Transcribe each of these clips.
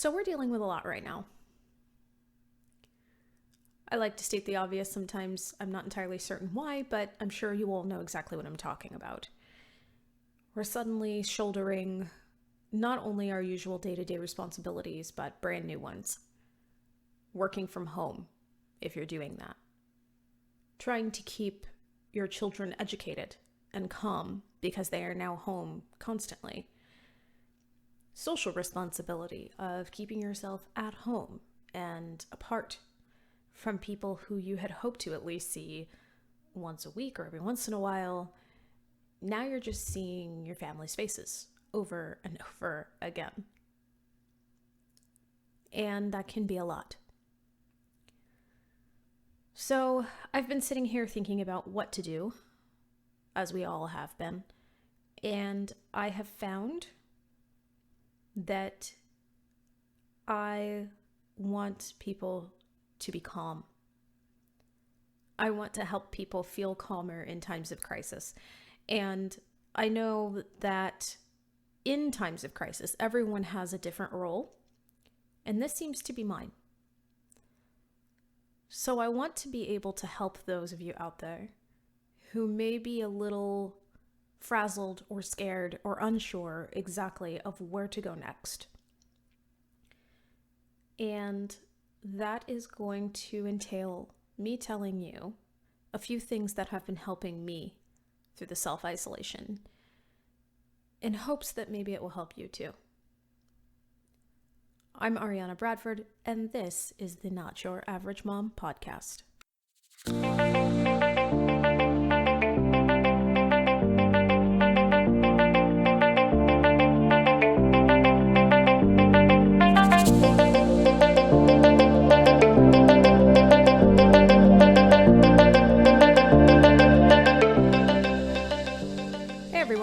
So we're dealing with a lot right now. I like to state the obvious sometimes. I'm not entirely certain why, but I'm sure you all know exactly what I'm talking about. We're suddenly shouldering not only our usual day-to-day responsibilities, but brand new ones. Working from home, if you're doing that. Trying to keep your children educated and calm because they are now home constantly. Social responsibility of keeping yourself at home and apart from people who you had hoped to at least see once a week or every once in a while. Now you're just seeing your family's faces over and over again. And that can be a lot. So I've been sitting here thinking about what to do, as we all have been, and I have found that I want people to be calm. I want to help people feel calmer in times of crisis. And I know that in times of crisis, everyone has a different role, and this seems to be mine. So I want to be able to help those of you out there who may be a little frazzled or scared or unsure exactly of where to go next. And that is going to entail me telling you a few things that have been helping me through the self-isolation in hopes that maybe it will help you too. I'm Ariana Bradford, and this is the Not Your Average Mom podcast.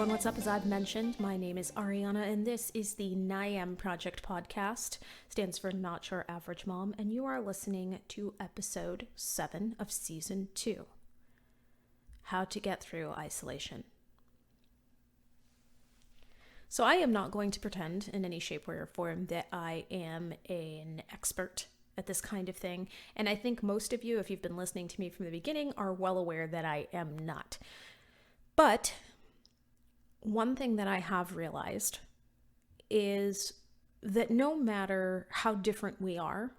What's up? As I've mentioned, my name is Ariana, and this is the NYAM Project podcast. Stands for Not Your Average Mom, and you are listening to episode 7 of season 2. How to get through isolation. So I am not going to pretend in any shape, way, or form that I am an expert at this kind of thing, and I think most of you, if you've been listening to me from the beginning, are well aware that I am not. But one thing that I have realized is that no matter how different we are,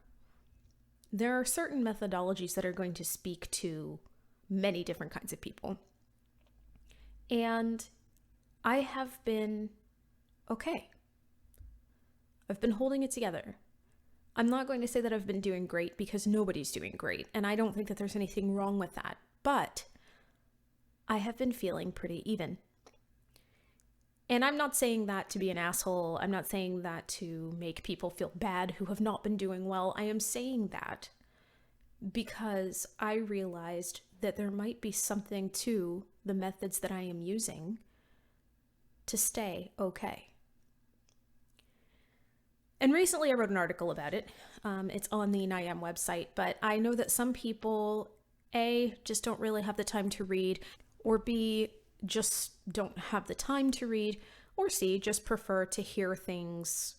there are certain methodologies that are going to speak to many different kinds of people. And I have been okay. I've been holding it together. I'm not going to say that I've been doing great because nobody's doing great, and I don't think that there's anything wrong with that, but I have been feeling pretty even. And I'm not saying that to be an asshole. I'm not saying that to make people feel bad who have not been doing well. I am saying that because I realized that there might be something to the methods that I am using to stay okay. And recently I wrote an article about it. It's on the NYAM website, but I know that some people, A, just don't really have the time to read, or B, just don't have the time to read, or C, just prefer to hear things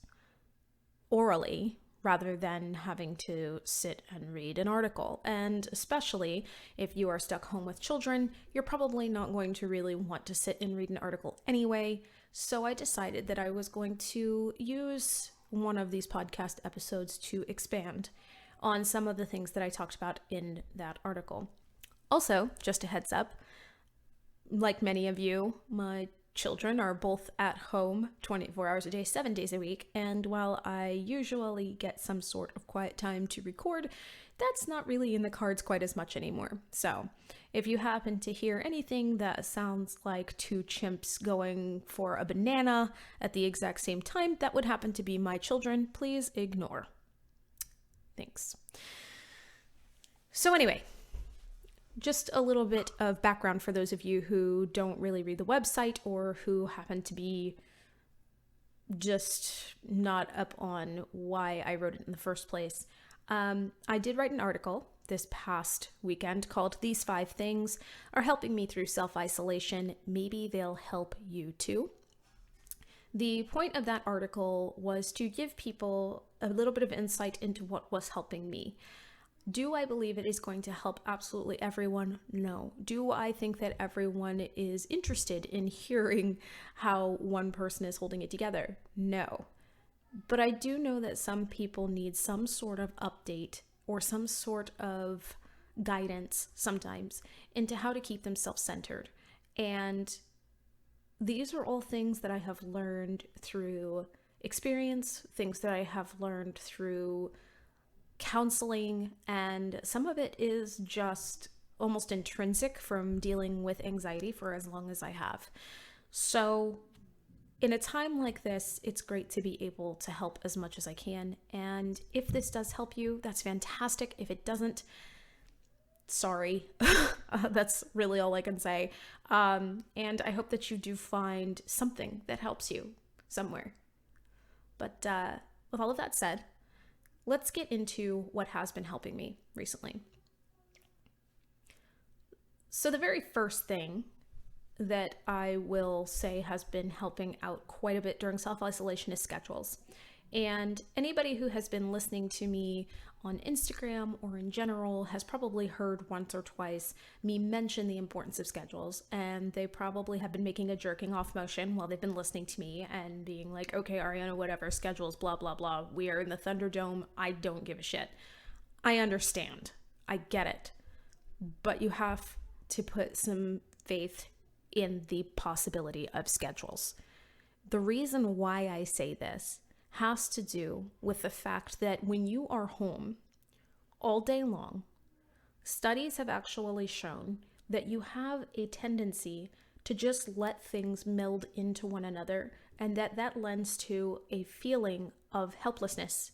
orally rather than having to sit and read an article. And especially if you are stuck home with children, you're probably not going to really want to sit and read an article anyway. So I decided that I was going to use one of these podcast episodes to expand on some of the things that I talked about in that article. Also, just a heads up, like many of you, my children are both at home 24 hours a day, 7 days a week, and while I usually get some sort of quiet time to record, that's not really in the cards quite as much anymore. So if you happen to hear anything that sounds like two chimps going for a banana at the exact same time, that would happen to be my children. Please ignore. Thanks. So anyway, just a little bit of background for those of you who don't really read the website or who happen to be just not up on why I wrote it in the first place. I did write an article this past weekend called "These 5 Things Are Helping Me Through Self-Isolation. Maybe They'll Help You Too." The point of that article was to give people a little bit of insight into what was helping me. Do I believe it is going to help absolutely everyone? No. Do I think that everyone is interested in hearing how one person is holding it together? No. But I do know that some people need some sort of update or some sort of guidance sometimes into how to keep themselves centered. And these are all things that I have learned through experience, things that I have learned through counseling, and some of it is just almost intrinsic from dealing with anxiety for as long as I have. So in a time like this, it's great to be able to help as much as I can. And if this does help you, that's fantastic. If it doesn't, sorry. That's really all I can say. And I hope that you do find something that helps you somewhere. But with all of that said, let's get into what has been helping me recently. So the very first thing that I will say has been helping out quite a bit during self-isolation is schedules. And anybody who has been listening to me on Instagram or in general has probably heard once or twice me mention the importance of schedules, and they probably have been making a jerking off motion while they've been listening to me and being like, okay, Ariana, whatever, schedules, blah, blah, blah. We are in the Thunderdome. I don't give a shit. I understand. I get it. But you have to put some faith in the possibility of schedules. The reason why I say this has to do with the fact that when you are home all day long, studies have actually shown that you have a tendency to just let things meld into one another, and that lends to a feeling of helplessness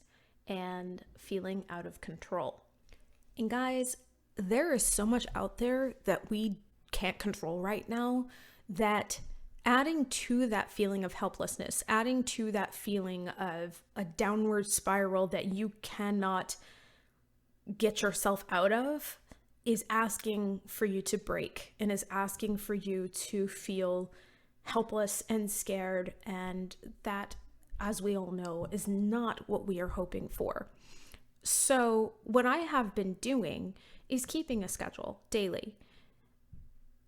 and feeling out of control. And guys, there is so much out there that we can't control right now that adding to that feeling of helplessness, adding to that feeling of a downward spiral that you cannot get yourself out of, is asking for you to break and is asking for you to feel helpless and scared. And that, as we all know, is not what we are hoping for. So what I have been doing is keeping a schedule daily.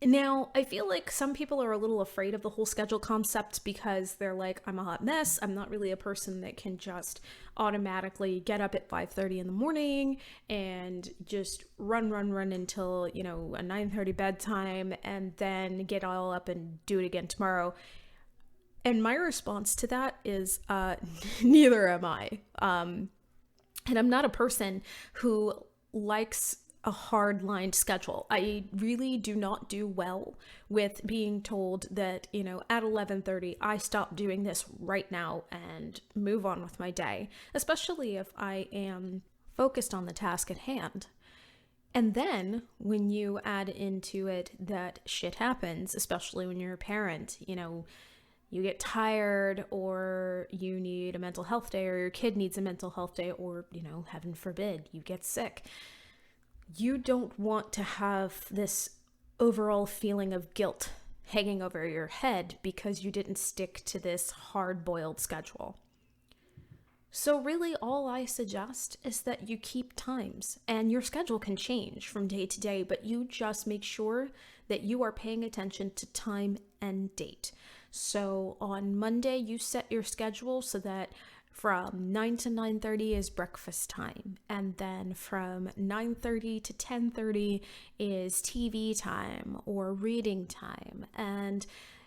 Now, I feel like some people are a little afraid of the whole schedule concept because they're like, I'm a hot mess. I'm not really a person that can just automatically get up at 5:30 in the morning and just run until, a 9:30 bedtime and then get all up and do it again tomorrow. And my response to that is, neither am I. And I'm not a person who likes a hard-lined schedule. I really do not do well with being told that, at 11:30, I stop doing this right now and move on with my day, especially if I am focused on the task at hand. And then when you add into it that shit happens, especially when you're a parent, you get tired, or you need a mental health day, or your kid needs a mental health day, or, heaven forbid, you get sick. You don't want to have this overall feeling of guilt hanging over your head because you didn't stick to this hard-boiled schedule. So really all I suggest is that you keep times, and your schedule can change from day to day, but you just make sure that you are paying attention to time and date. So on Monday, you set your schedule so that from 9 to 9:30 is breakfast time, and then from 9:30 to 10:30 is TV time or reading time, and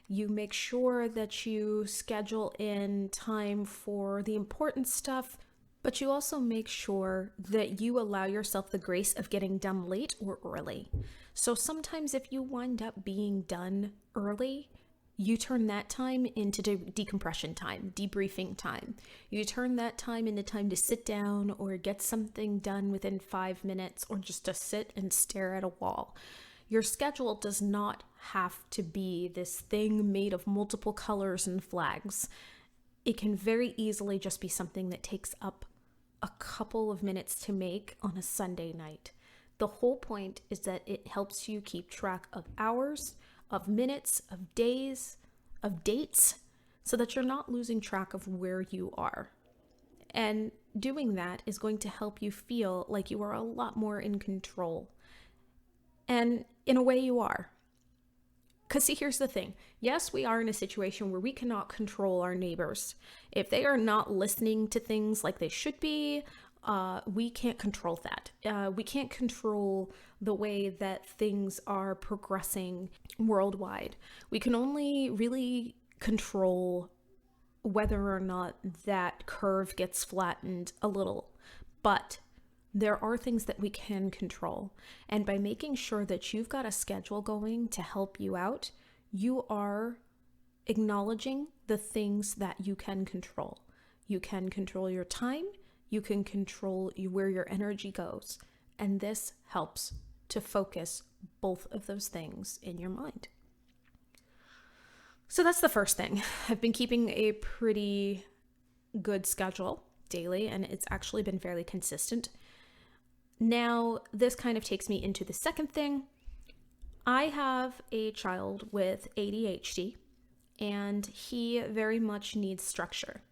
you make sure that you schedule in time for the important stuff, but you also make sure that you allow yourself the grace of getting done late or early. So sometimes if you wind up being done early, you turn that time into decompression time, debriefing time. You turn that time into time to sit down or get something done within 5 minutes, or just to sit and stare at a wall. Your schedule does not have to be this thing made of multiple colors and flags. It can very easily just be something that takes up a couple of minutes to make on a Sunday night. The whole point is that it helps you keep track of hours, of minutes, of days, of dates, so that you're not losing track of where you are. And doing that is going to help you feel like you are a lot more in control. And in a way, you are. Because see, here's the thing. Yes, we are in a situation where we cannot control our neighbors. If they are not listening to things like they should be, we can't control that. We can't control the way that things are progressing worldwide. We can only really control whether or not that curve gets flattened a little. But there are things that we can control. And by making sure that you've got a schedule going to help you out, you are acknowledging the things that you can control. You can control your time. You can control where your energy goes. And this helps to focus both of those things in your mind. So that's the first thing. I've been keeping a pretty good schedule daily, and it's actually been fairly consistent. Now, this kind of takes me into the second thing. I have a child with ADHD, and he very much needs structure.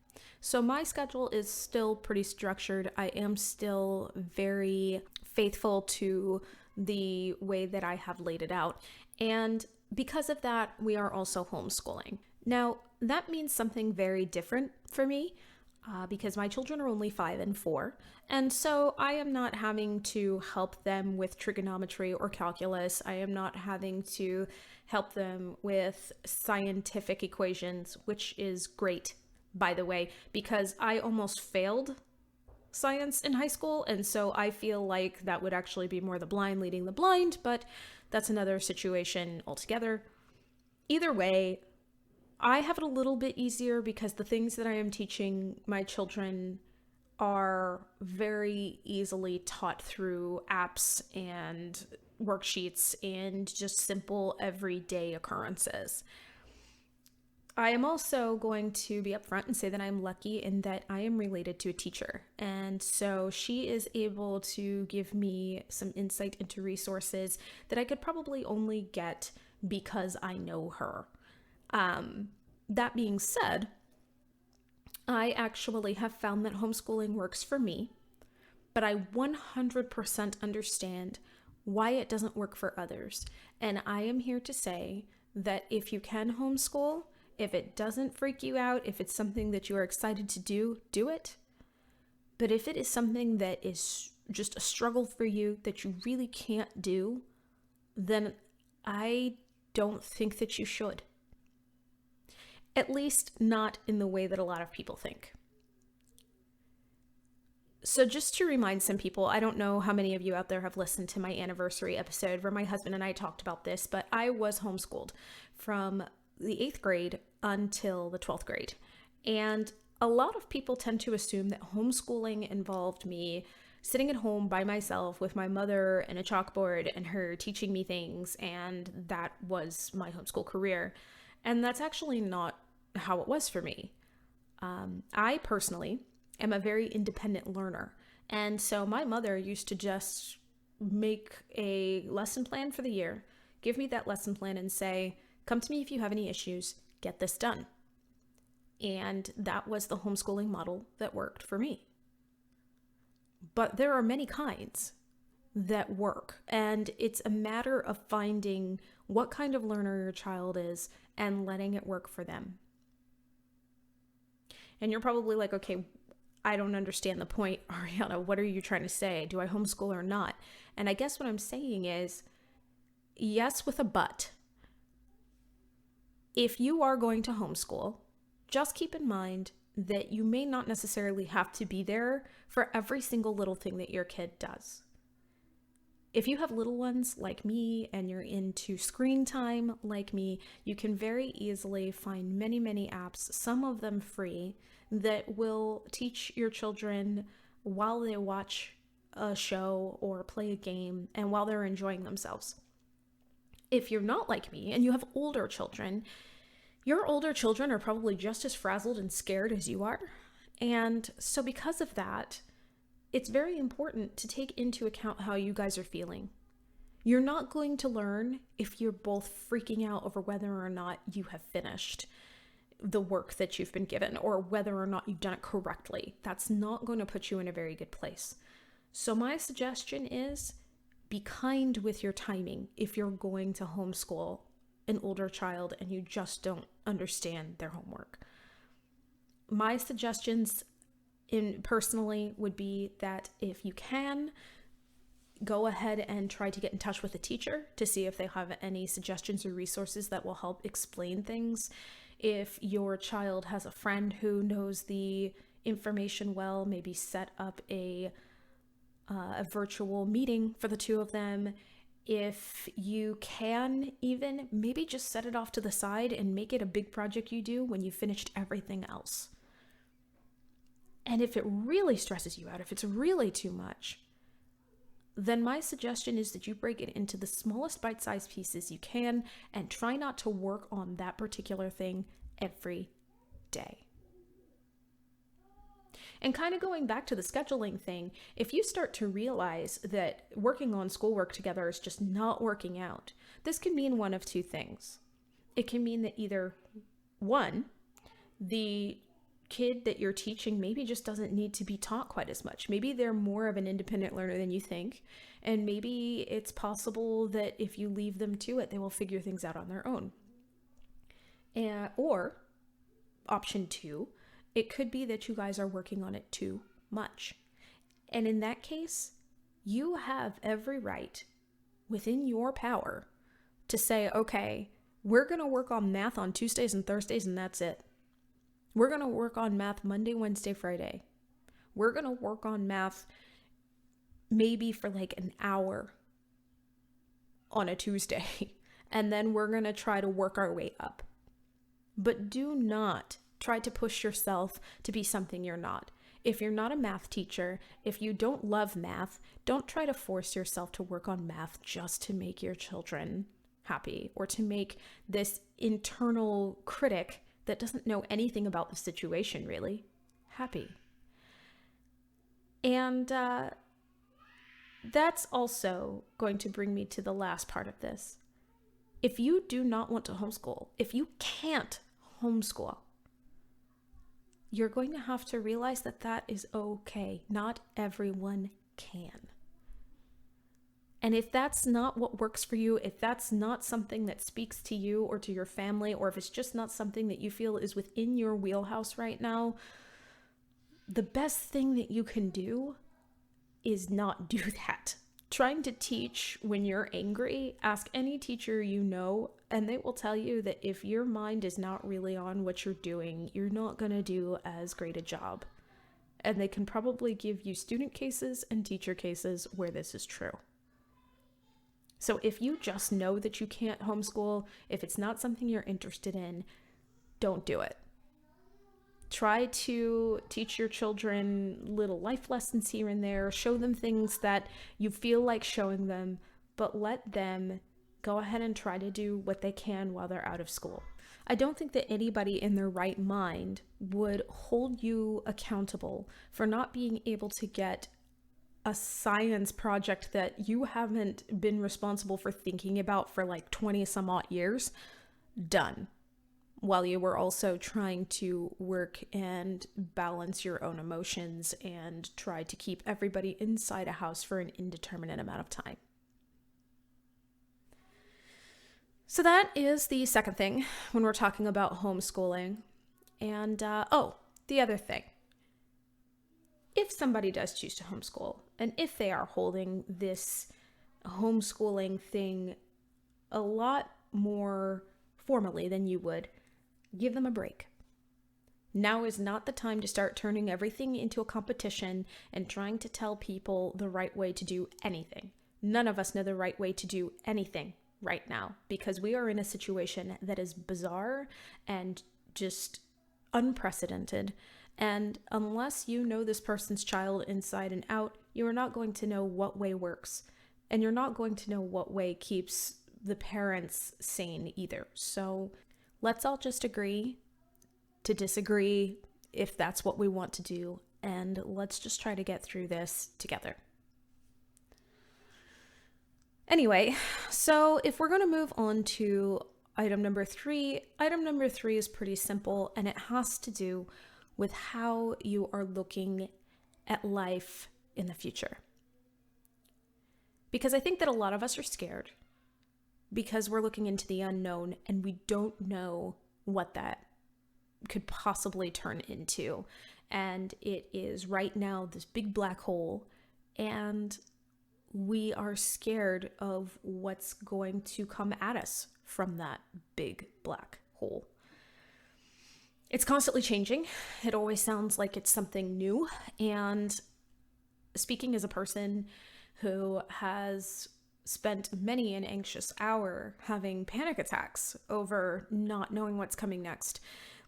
So my schedule is still pretty structured. I am still very faithful to the way that I have laid it out. And because of that, we are also homeschooling. Now, that means something very different for me. Because my children are only 5 and 4. And so I am not having to help them with trigonometry or calculus. I am not having to help them with scientific equations, which is great, by the way, because I almost failed science in high school. And so I feel like that would actually be more the blind leading the blind, but that's another situation altogether. Either way, I have it a little bit easier because the things that I am teaching my children are very easily taught through apps and worksheets and just simple everyday occurrences. I am also going to be upfront and say that I'm lucky in that I am related to a teacher. And so she is able to give me some insight into resources that I could probably only get because I know her. That being said, I actually have found that homeschooling works for me, but I 100% understand why it doesn't work for others. And I am here to say that if you can homeschool, if it doesn't freak you out, if it's something that you are excited to do, do it. But if it is something that is just a struggle for you that you really can't do, then I don't think that you should. At least not in the way that a lot of people think. So just to remind some people, I don't know how many of you out there have listened to my anniversary episode where my husband and I talked about this, but I was homeschooled from the 8th grade until the 12th grade. And a lot of people tend to assume that homeschooling involved me sitting at home by myself with my mother and a chalkboard and her teaching me things, and that was my homeschool career. And that's actually not how it was for me. I personally am a very independent learner. And so my mother used to just make a lesson plan for the year, give me that lesson plan and say, come to me if you have any issues, get this done. And that was the homeschooling model that worked for me. But there are many kinds that work, and it's a matter of finding what kind of learner your child is and letting it work for them. And you're probably like, okay, I don't understand the point, Ariana. What are you trying to say? Do I homeschool or not? And I guess what I'm saying is, yes, with a but. If you are going to homeschool, just keep in mind that you may not necessarily have to be there for every single little thing that your kid does. If you have little ones like me and you're into screen time like me, you can very easily find many, many apps, some of them free, that will teach your children while they watch a show or play a game and while they're enjoying themselves. If you're not like me and you have older children, your older children are probably just as frazzled and scared as you are. And so because of that, it's very important to take into account how you guys are feeling. You're not going to learn if you're both freaking out over whether or not you have finished. the work that you've been given or whether or not you've done it correctly. That's not going to put you in a very good place. So my suggestion is be kind with your timing if you're going to homeschool an older child and you just don't understand their homework. My suggestions personally would be that if you can, go ahead and try to get in touch with a teacher to see if they have any suggestions or resources that will help explain things. If your child has a friend who knows the information well, maybe set up a virtual meeting for the two of them. If you can, even maybe just set it off to the side and make it a big project you do when you've finished everything else. And if it really stresses you out, if it's really too much, then my suggestion is that you break it into the smallest bite-sized pieces you can and try not to work on that particular thing every day. And kind of going back to the scheduling thing, if you start to realize that working on schoolwork together is just not working out, this can mean one of two things. It can mean that either, one, the kid that you're teaching maybe just doesn't need to be taught quite as much. Maybe they're more of an independent learner than you think. And maybe it's possible that if you leave them to it, they will figure things out on their own. Or option two, it could be that you guys are working on it too much. And in that case, you have every right within your power to say, okay, we're going to work on math on Tuesdays and Thursdays, and that's it. We're going to work on math Monday, Wednesday, Friday. We're going to work on math maybe for like an hour on a Tuesday, and then we're going to try to work our way up. But do not try to push yourself to be something you're not. If you're not a math teacher, if you don't love math, don't try to force yourself to work on math just to make your children happy or to make this internal critic that doesn't know anything about the situation really happy. And that's also going to bring me to the last part of this. If you do not want to homeschool, if you can't homeschool, you're going to have to realize that that is okay. Not everyone can. And if that's not what works for you, if that's not something that speaks to you or to your family, or if it's just not something that you feel is within your wheelhouse right now, the best thing that you can do is not do that. Trying to teach when you're angry, ask any teacher you know, and they will tell you that if your mind is not really on what you're doing, you're not going to do as great a job. And they can probably give you student cases and teacher cases where this is true. So if you just know that you can't homeschool, if it's not something you're interested in, don't do it. Try to teach your children little life lessons here and there, show them things that you feel like showing them, but let them go ahead and try to do what they can while they're out of school. I don't think that anybody in their right mind would hold you accountable for not being able to get a science project that you haven't been responsible for thinking about for like 20 some odd years done, while you were also trying to work and balance your own emotions and try to keep everybody inside a house for an indeterminate amount of time. So that is the second thing when we're talking about homeschooling. And, the other thing. If somebody does choose to homeschool, and if they are holding this homeschooling thing a lot more formally than you would, give them a break. Now is not the time to start turning everything into a competition and trying to tell people the right way to do anything. None of us know the right way to do anything right now because we are in a situation that is bizarre and just unprecedented. And unless you know this person's child inside and out, you are not going to know what way works. And you're not going to know what way keeps the parents sane either. So let's all just agree to disagree if that's what we want to do. And let's just try to get through this together. Anyway, so if we're going to move on to item number three. Item number three is pretty simple, and it has to do with how you are looking at life in the future. Because I think that a lot of us are scared because we're looking into the unknown and we don't know what that could possibly turn into. And it is right now this big black hole, and we are scared of what's going to come at us from that big black hole. It's constantly changing. It always sounds like it's something new. And speaking as a person who has spent many an anxious hour having panic attacks over not knowing what's coming next,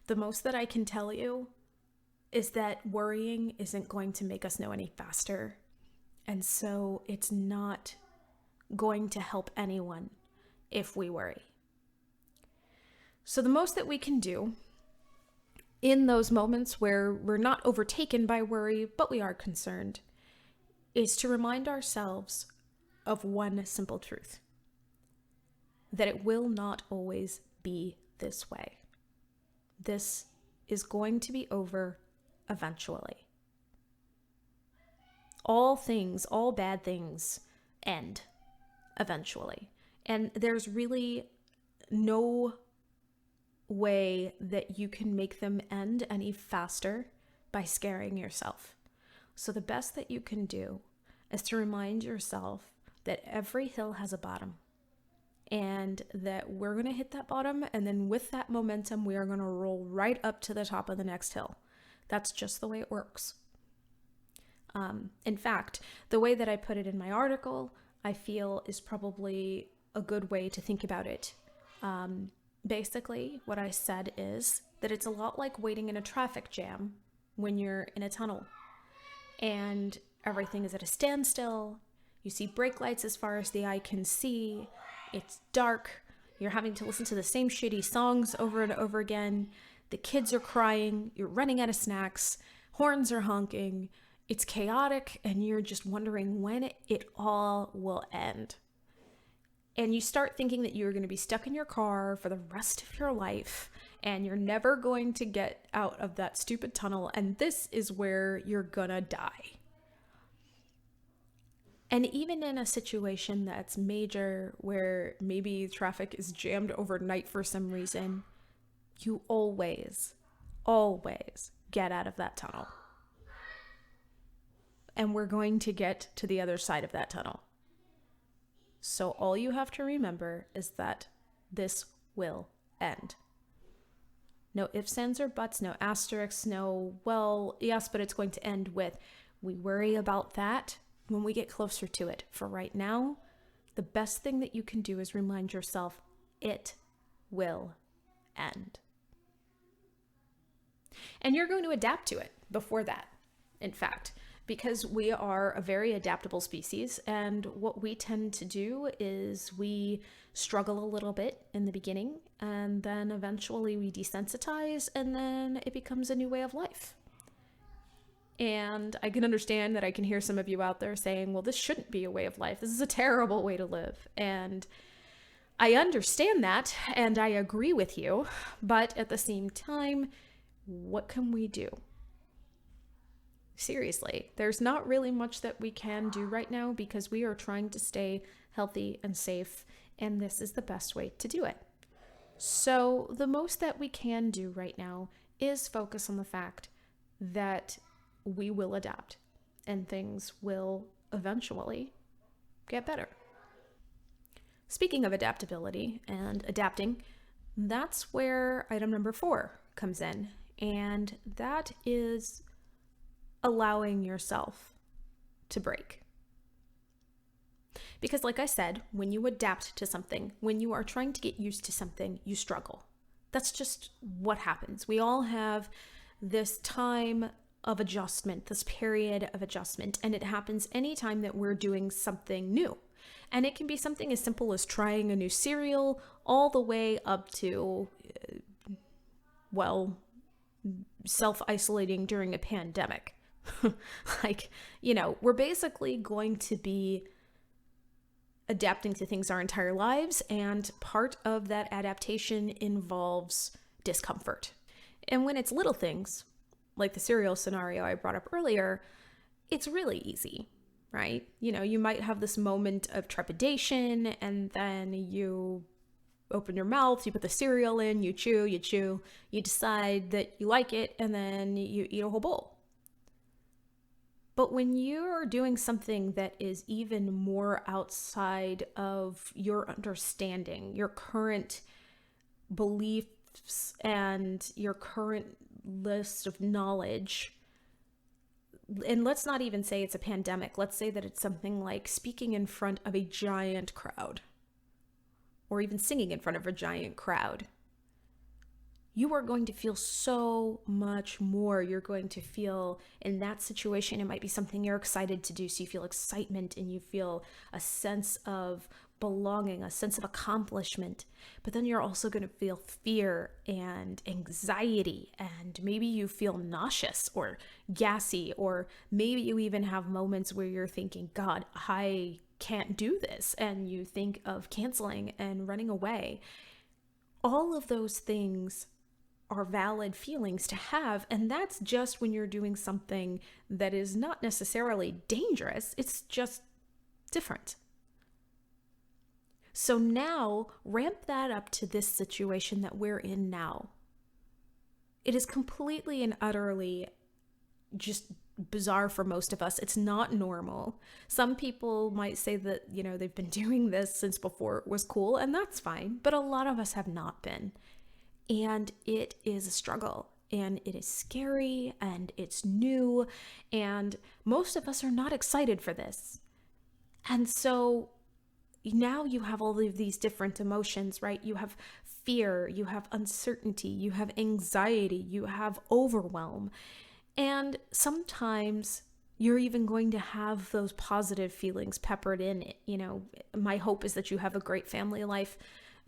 the most that I can tell you is that worrying isn't going to make us know any faster. And so it's not going to help anyone if we worry. So the most that we can do in those moments where we're not overtaken by worry, but we are concerned, is to remind ourselves of one simple truth: that it will not always be this way. This is going to be over eventually. All things, all bad things end eventually. And there's really no way that you can make them end any faster by scaring yourself. So the best that you can do is to remind yourself that every hill has a bottom, and that we're going to hit that bottom, and then with that momentum, we are going to roll right up to the top of the next hill. That's just the way it works. In fact, the way that I put it in my article, I feel is probably a good way to think about it. Basically, what I said is that it's a lot like waiting in a traffic jam when you're in a tunnel and everything is at a standstill. You see brake lights as far as the eye can see. It's dark. You're having to listen to the same shitty songs over and over again. The kids are crying. You're running out of snacks. Horns are honking. It's chaotic, and you're just wondering when it all will end. And you start thinking that you're going to be stuck in your car for the rest of your life, and you're never going to get out of that stupid tunnel, and this is where you're gonna die. And even in a situation that's major, where maybe traffic is jammed overnight for some reason, you always get out of that tunnel. And we're going to get to the other side of that tunnel. So all you have to remember is that this will end. No ifs, ands, or buts, no asterisks, no, well, yes, but it's going to end with. We worry about that when we get closer to it. For right now, the best thing that you can do is remind yourself it will end. And you're going to adapt to it before that, in fact, because we are a very adaptable species. And what we tend to do is we struggle a little bit in the beginning, and then eventually we desensitize, and then it becomes a new way of life. And I can understand that I can hear some of you out there saying, well, this shouldn't be a way of life. This is a terrible way to live. And I understand that, and I agree with you. But at the same time, what can we do? Seriously, there's not really much that we can do right now because we are trying to stay healthy and safe, and this is the best way to do it. So the most that we can do right now is focus on the fact that we will adapt and things will eventually get better. Speaking of adaptability and adapting, that's where item number 4 comes in, and that is allowing yourself to break. Because like I said, when you adapt to something, when you are trying to get used to something, you struggle. That's just what happens. We all have this time of adjustment, this period of adjustment, and it happens anytime that we're doing something new. And it can be something as simple as trying a new cereal all the way up to, self-isolating during a pandemic. We're basically going to be adapting to things our entire lives, and part of that adaptation involves discomfort. And when it's little things, like the cereal scenario I brought up earlier, it's really easy, right? You might have this moment of trepidation, and then you open your mouth, you put the cereal in, you chew, you decide that you like it, and then you eat a whole bowl. But when you're doing something that is even more outside of your understanding, your current beliefs, and your current list of knowledge, and let's not even say it's a pandemic, let's say that it's something like speaking in front of a giant crowd, or even singing in front of a giant crowd, you are going to feel so much more. You're going to feel, in that situation, it might be something you're excited to do. So you feel excitement and you feel a sense of belonging, a sense of accomplishment. But then you're also going to feel fear and anxiety, and maybe you feel nauseous or gassy, or maybe you even have moments where you're thinking, God, I can't do this. And you think of canceling and running away. All of those things are valid feelings to have, and that's just when you're doing something that is not necessarily dangerous, it's just different. So now ramp that up to this situation that we're in now. It is completely and utterly just bizarre for most of us. It's not normal. Some people might say that, they've been doing this since before it was cool, and that's fine, but a lot of us have not been. And it is a struggle, and it is scary, and it's new, and most of us are not excited for this. And so now you have all of these different emotions, right? You have fear, you have uncertainty, you have anxiety, you have overwhelm. And sometimes you're even going to have those positive feelings peppered in it. My hope is that you have a great family life.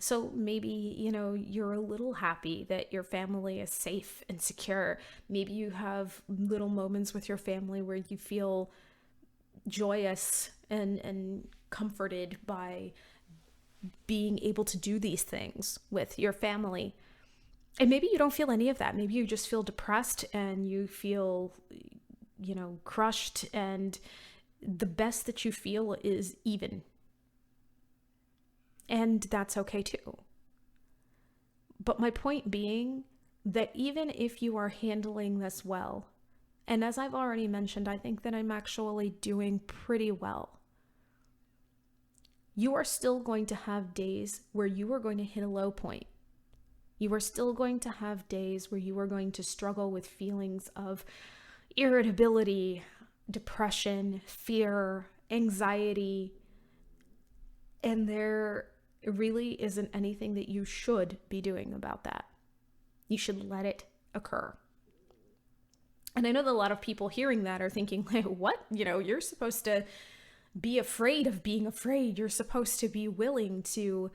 So maybe, you're a little happy that your family is safe and secure. Maybe you have little moments with your family where you feel joyous and comforted by being able to do these things with your family. And maybe you don't feel any of that. Maybe you just feel depressed and you feel, crushed, and the best that you feel is even. And that's okay too. But my point being that even if you are handling this well, and as I've already mentioned, I think that I'm actually doing pretty well, you are still going to have days where you are going to hit a low point. You are still going to have days where you are going to struggle with feelings of irritability, depression, fear, anxiety, and there really isn't anything that you should be doing about that. You should let it occur. And I know that a lot of people hearing that are thinking, like, what? You're supposed to be afraid of being afraid. You're supposed to be willing to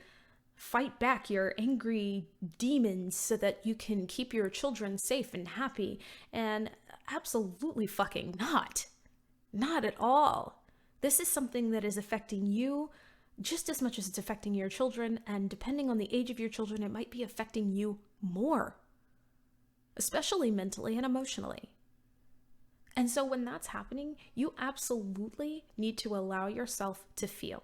fight back your angry demons so that you can keep your children safe and happy. And absolutely fucking not. Not at all. This is something that is affecting you just as much as it's affecting your children, and depending on the age of your children, it might be affecting you more, especially mentally and emotionally. And so when that's happening, you absolutely need to allow yourself to feel.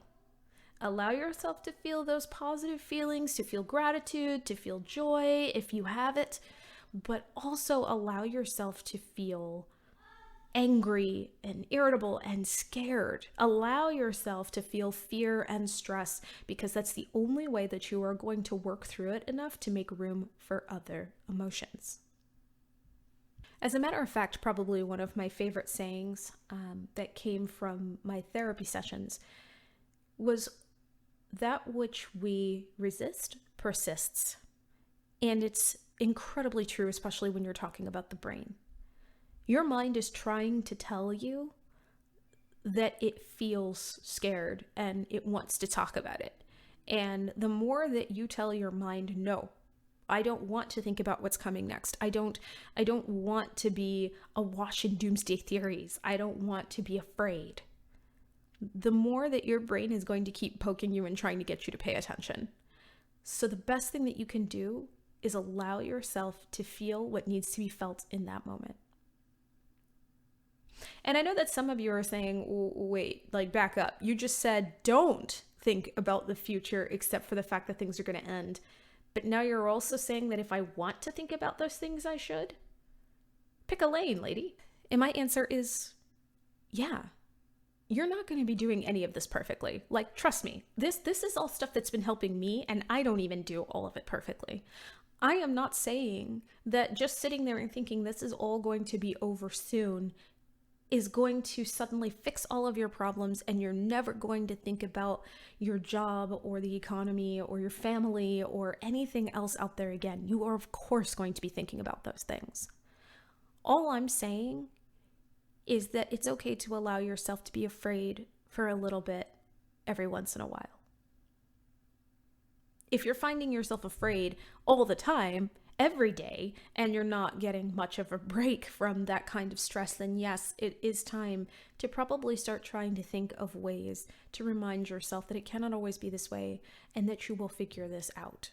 Allow yourself to feel those positive feelings, to feel gratitude, to feel joy if you have it, but also allow yourself to feel angry and irritable and scared. Allow yourself to feel fear and stress, because that's the only way that you are going to work through it enough to make room for other emotions. As a matter of fact, probably one of my favorite sayings that came from my therapy sessions was, that which we resist persists. And it's incredibly true, especially when you're talking about the brain. Your mind is trying to tell you that it feels scared and it wants to talk about it. And the more that you tell your mind, no, I don't want to think about what's coming next. I don't want to be awash in doomsday theories. I don't want to be afraid. the more that your brain is going to keep poking you and trying to get you to pay attention. So the best thing that you can do is allow yourself to feel what needs to be felt in that moment. And I know that some of you are saying, wait, like back up. You just said don't think about the future except for the fact that things are going to end. But now you're also saying that if I want to think about those things, I should? Pick a lane, lady. And my answer is, yeah. You're not going to be doing any of this perfectly. Like, trust me, this is all stuff that's been helping me, and I don't even do all of it perfectly. I am not saying that just sitting there and thinking this is all going to be over soon is going to suddenly fix all of your problems and you're never going to think about your job or the economy or your family or anything else out there again. You are, of course, going to be thinking about those things. All I'm saying is that it's okay to allow yourself to be afraid for a little bit every once in a while. If you're finding yourself afraid all the time, every day, and you're not getting much of a break from that kind of stress, then yes, it is time to probably start trying to think of ways to remind yourself that it cannot always be this way and that you will figure this out.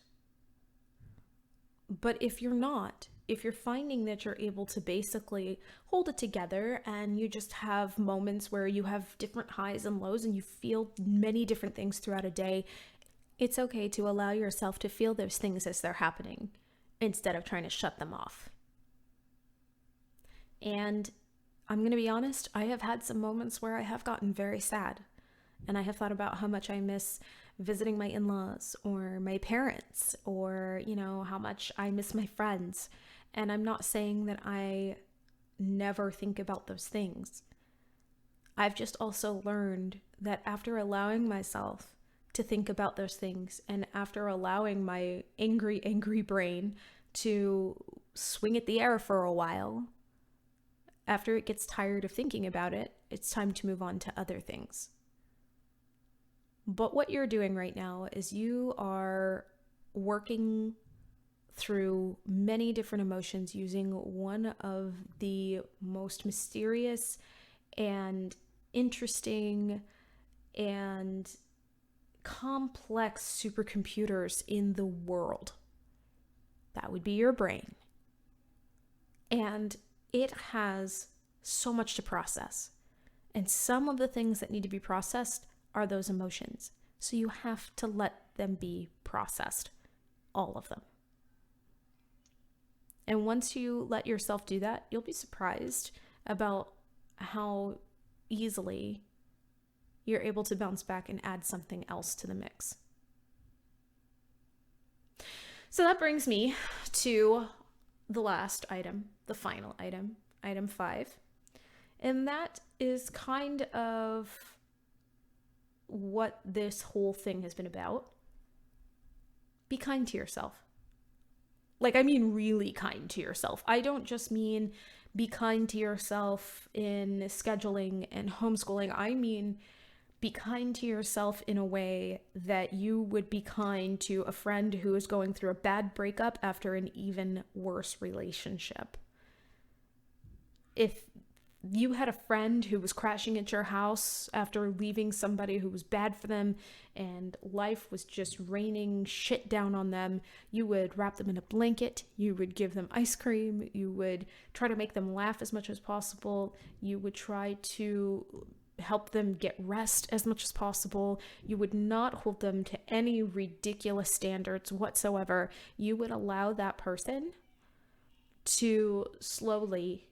But if you're not, if you're finding that you're able to basically hold it together and you just have moments where you have different highs and lows and you feel many different things throughout a day, it's okay to allow yourself to feel those things as they're happening instead of trying to shut them off. And I'm going to be honest, I have had some moments where I have gotten very sad and I have thought about how much I miss visiting my in-laws or my parents or, how much I miss my friends. And I'm not saying that I never think about those things. I've just also learned that after allowing myself to think about those things and after allowing my angry brain to swing at the air for a while, after it gets tired of thinking about it, it's time to move on to other things. But what you're doing right now is you are working through many different emotions using one of the most mysterious and interesting and complex supercomputers in the world. That would be your brain. And it has so much to process. And some of the things that need to be processed are those emotions. So you have to let them be processed, all of them. And once you let yourself do that, you'll be surprised about how easily you're able to bounce back and add something else to the mix. So that brings me to the last item, the final item, item 5. And that is kind of what this whole thing has been about. Be kind to yourself. Like, I mean really kind to yourself. I don't just mean be kind to yourself in scheduling and homeschooling. I mean be kind to yourself in a way that you would be kind to a friend who is going through a bad breakup after an even worse relationship. If you had a friend who was crashing at your house after leaving somebody who was bad for them and life was just raining shit down on them, you would wrap them in a blanket, you would give them ice cream, you would try to make them laugh as much as possible, you would try to help them get rest as much as possible. You would not hold them to any ridiculous standards whatsoever. You would allow that person to slowly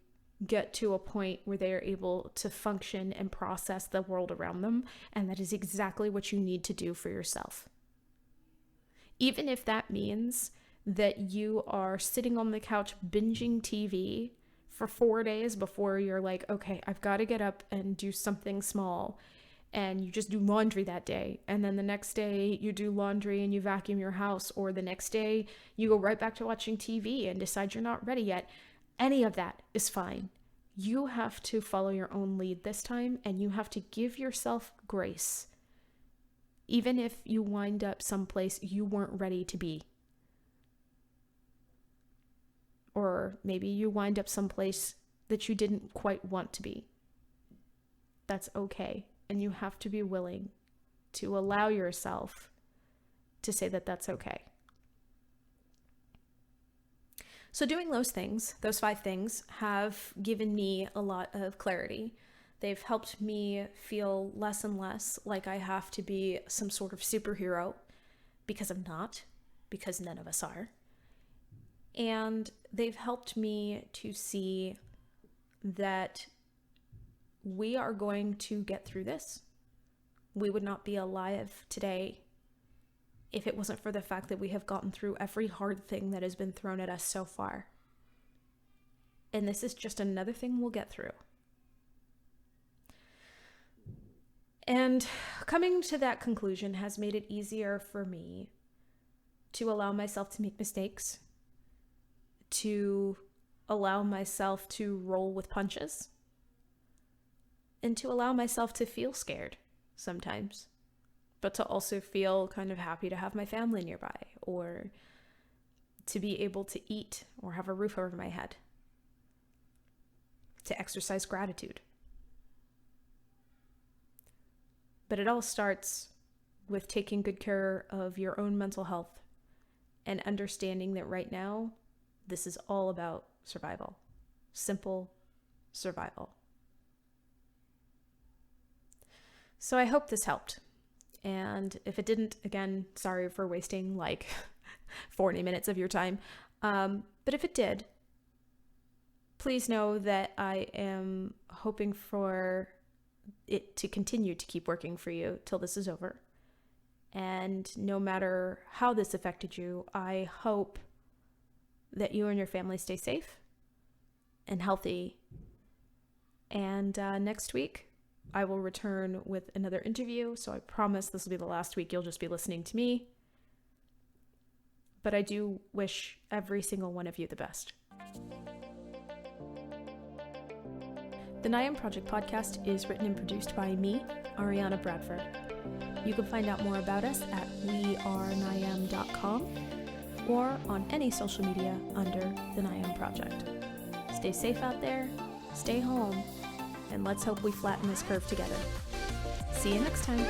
get to a point where they are able to function and process the world around them. And that is exactly what you need to do for yourself. Even if that means that you are sitting on the couch binging TV for 4 days before you're like, okay, I've got to get up and do something small, and you just do laundry that day, and then the next day you do laundry and you vacuum your house, or the next day you go right back to watching TV and decide you're not ready yet. Any of that is fine. You have to follow your own lead this time, and you have to give yourself grace, even if you wind up someplace you weren't ready to be. Or maybe you wind up someplace that you didn't quite want to be. That's okay. and you have to be willing to allow yourself to say that that's okay. So doing those things, those 5 things, have given me a lot of clarity. They've helped me feel less and less like I have to be some sort of superhero, because I'm not, because none of us are. And they've helped me to see that we are going to get through this. We would not be alive today if it wasn't for the fact that we have gotten through every hard thing that has been thrown at us so far. And this is just another thing we'll get through. And coming to that conclusion has made it easier for me to allow myself to make mistakes, to allow myself to roll with punches, and to allow myself to feel scared sometimes, but to also feel kind of happy to have my family nearby, or to be able to eat or have a roof over my head, to exercise gratitude. But it all starts with taking good care of your own mental health and understanding that right now, this is all about survival. Simple survival. So I hope this helped. And if it didn't, again, sorry for wasting like 40 minutes of your time. But if it did, please know that I am hoping for it to continue to keep working for you till this is over. And no matter how this affected you, I hope that you and your family stay safe and healthy. And next week, I will return with another interview. So I promise this will be the last week you'll just be listening to me. But I do wish every single one of you the best. The Niam Project podcast is written and produced by me, Ariana Bradford. You can find out more about us at weareniam.com or on any social media under the Niam Project. Stay safe out there, stay home, and let's hope we flatten this curve together. See you next time.